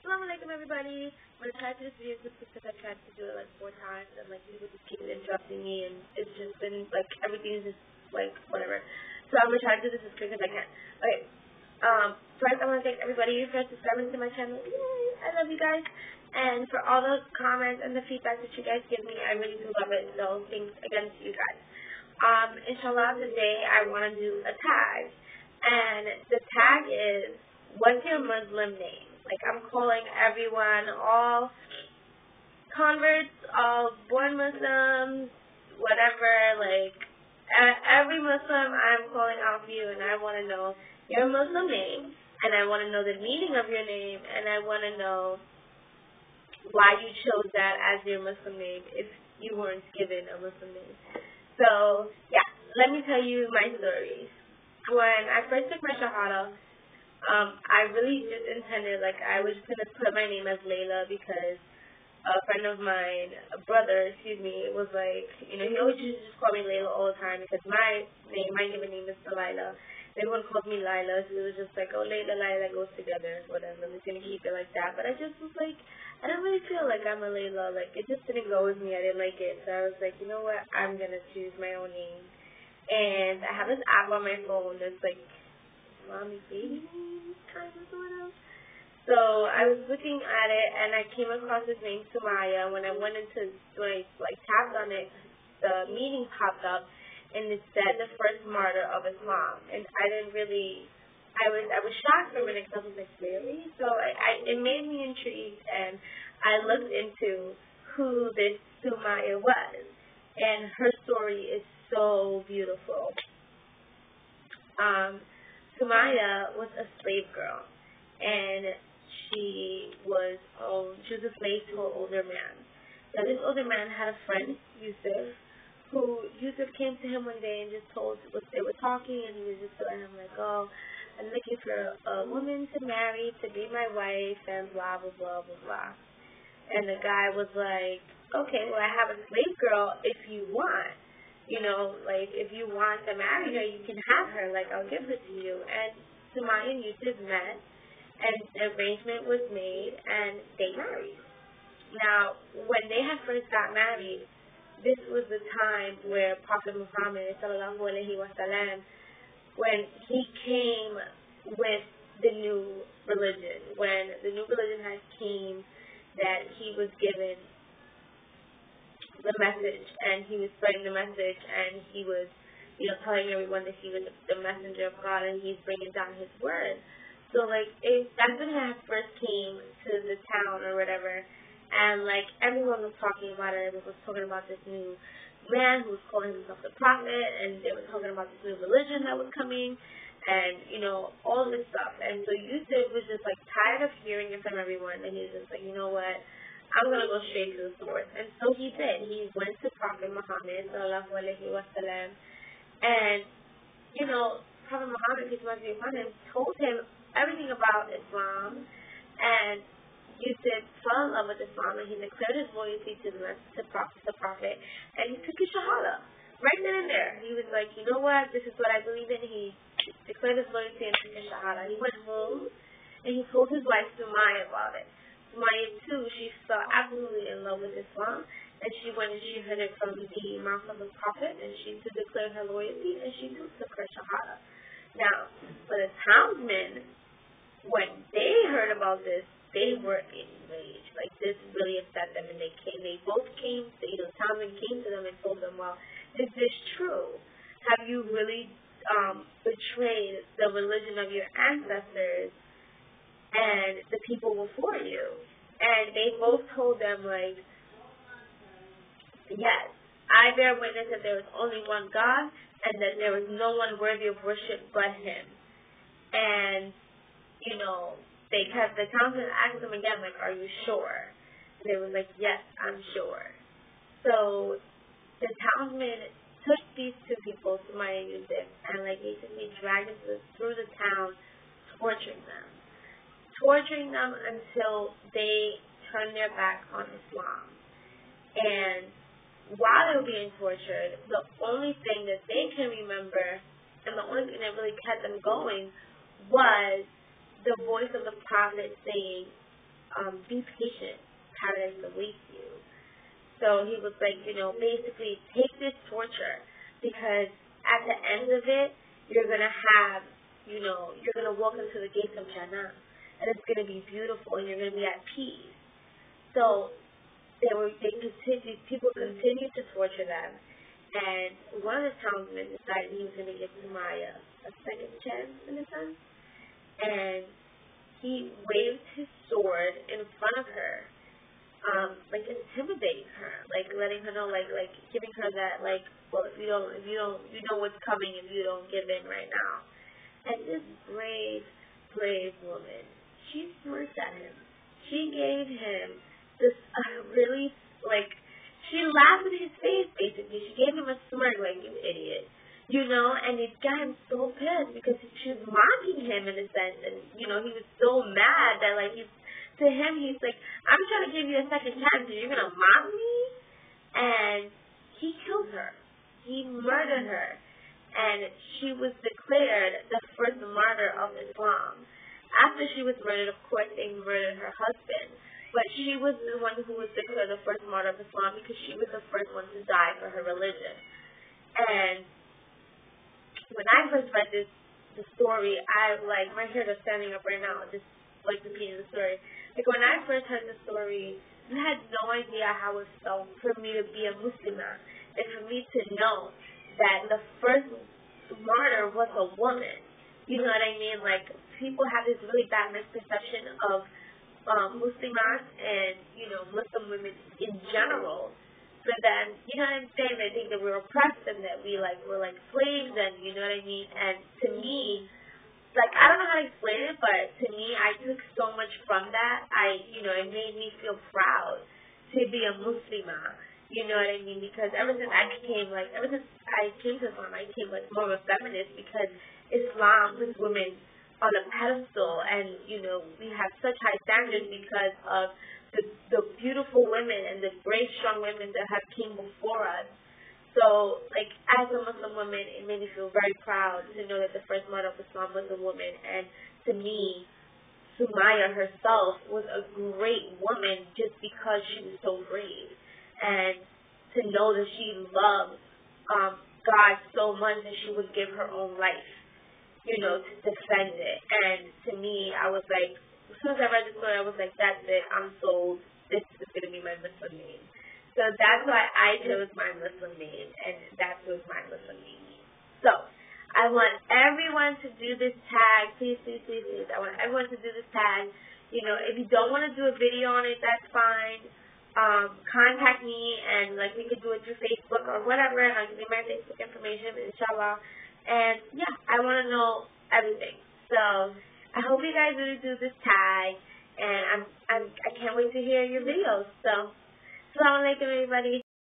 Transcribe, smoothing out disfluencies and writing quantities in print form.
Assalamu alaikum everybody. I'm gonna try to do this video just because I tried to do it like 4 times and like people just keep interrupting me and it's just been like everything's just like whatever. So I'm gonna try to do this as quick as I can. Okay. First I wanna thank everybody for subscribing to my channel. Yay! I love you guys. And for all the comments and the feedback that you guys give me, I really do love it. So thanks again to you guys. Inshallah today I wanna do a tag. And the tag is, what's your Muslim name? Like, I'm calling everyone, all converts, all born Muslims, whatever, like, every Muslim I'm calling out for you, and I want to know your Muslim name, and I want to know the meaning of your name, and I want to know why you chose that as your Muslim name if you weren't given a Muslim name. So, yeah, let me tell you my stories. When I first took my Shahada, I really just intended, like, I was going to put my name as Layla because a friend of mine, a brother, was like, you know, he always used to just call me Layla all the time because my given name is Delilah. Everyone called me Lila, so it was just like, oh, Layla, Lila goes together, whatever. I'm just going to keep it like that. But I just was like, I don't really feel like I'm a Layla. Like, it just didn't go with me. I didn't like it. So I was like, you know what? I'm going to choose my own name. And I have this app on my phone that's like, Mommy Baby kind of sort of. So I was looking at it and I came across his name Sumaya. When I tapped on it, the meaning popped up and it said the first martyr of Islam. And I was shocked for a minute because I was like, really? So it made me intrigued and I looked into who this Sumaya was. And her story is so beautiful. Sumaya was a slave girl, and she was a slave to an older man. Now, this older man had a friend, Yusuf, Yusuf came to him one day and just told what they were talking, and he was just telling him, like, oh, I'm looking for a woman to marry, to be my wife, and blah, blah, blah, blah, blah. And the guy was like, okay, well, I have a slave girl if you want. You know, like, if you want to marry her, you can have her. Like, I'll give her to you. And Sumaya and Yusuf met, and an arrangement was made, and they married. Now, when they had first got married, this was the time where Prophet Muhammad, sallallahu alaihi wasallam, when he came with the new religion, when the new religion had came, that he was given the message, and he was spreading the message, and he was, you know, telling everyone that he was the messenger of God, and he's bringing down his word. So, like, that's when he first came to the town or whatever, and, like, everyone was talking about it. Everyone was talking about this new man who was calling himself the prophet, and they were talking about this new religion that was coming, and, you know, all this stuff. And so Yusuf was just, like, tired of hearing it from everyone, and he was just like, you know what? I'm going to go straight to the source. And so he did. He went to Prophet Muhammad, sallallahu alaihi wasallam, and, you know, Prophet Muhammad, peace be upon him, told him everything about Islam, and Yusuf fell in love with Islam, and he declared his loyalty to the Prophet, and he took his Shahada. Right then and there. He was like, you know what, this is what I believe in. He declared his loyalty and took his Shahada. He went home, and he told his wife, Sumaya, about it. Sumaya, too, she fell absolutely in love with Islam, and she went and she heard it from the mouth of the Prophet, and she too declared her loyalty, and she too took her Shahada. Now, for the townsmen, when they heard about this, they were enraged. Like, this really upset them, and they both came, townsmen came to them and told them, well, is this true? Have you really betrayed the religion of your ancestors and the people before you? And they both told them, like, yes, I bear witness that there is only one God and that there is no one worthy of worship but him. And, you know, the townsmen asked them again, like, are you sure? And they were like, yes, I'm sure. So the townsmen took these two people, Sumaya and Yusuf, and, like, basically dragged them through the town, torturing them until they turned their back on Islam. And while they were being tortured, the only thing that they can remember and the only thing that really kept them going was the voice of the Prophet saying, be patient. Paradise awaits you. So he was like, basically take this torture because at the end of it, you're going to have, you're going to walk into the gates of Jannah and it's going to be beautiful and you're going to be at peace. So people continued to torture them. And one of the townsmen decided he was going to give Sumaya a second chance in a sense. And he waved his sword in front of her, intimidating her, letting her know, giving her that, well, you know what's coming if you don't give in right now. And this brave woman, she smirked at him. She gave him this really, she laughed in his face, basically. She gave him a smirk, you idiot. And it got him so pissed because she was mocking him in a sense. And, he was so mad that, to him, he's like, I'm trying to give you a second chance and you're going to mock me? And he killed her. He murdered her. And she was declared the first martyr of Islam. After she was murdered, of course, they murdered her husband. But she was the one who was declared the first martyr of Islam because she was the first one to die for her religion. And when I first read the story, my hairs are standing up right now, just repeating the story. When I first heard the story, I had no idea how it felt for me to be a Muslimah and for me to know that the first martyr was a woman. You know what I mean? People have this really bad misperception of Muslimas and, Muslim women in general. For them, you know what I'm saying? They think that we're oppressed and that we're slaves and, you know what I mean? And to me, I don't know how to explain it, but to me, I took so much from that. It made me feel proud to be a Muslimah. You know what I mean? Because ever since I came to Islam, I became more of a feminist because Islam puts women on a pedestal and, we have such high standards because of the beautiful women and the brave, strong women that have came before us. So, as a Muslim woman, it made me feel very proud to know that the first martyr of Islam was a woman. And to me, Sumaya herself was a great woman just because she was so brave. And to know that she loved God so much that she would give her own life, to defend it. And to me, I was like, as soon as I read the story, I was like, that's it, I'm sold. This is going to be my Muslim name. So that's why I chose my Muslim name, and that was my Muslim name. So I want everyone to do this tag. Please. I want everyone to do this tag. If you don't want to do a video on it, that's fine. Contact me, and we could do it through Facebook or whatever, and I'll give you my Facebook information, inshallah. And yeah, I want to know everything. So I hope you guys really do this tag, and I can't wait to hear your videos. So, assalamu alaikum, everybody.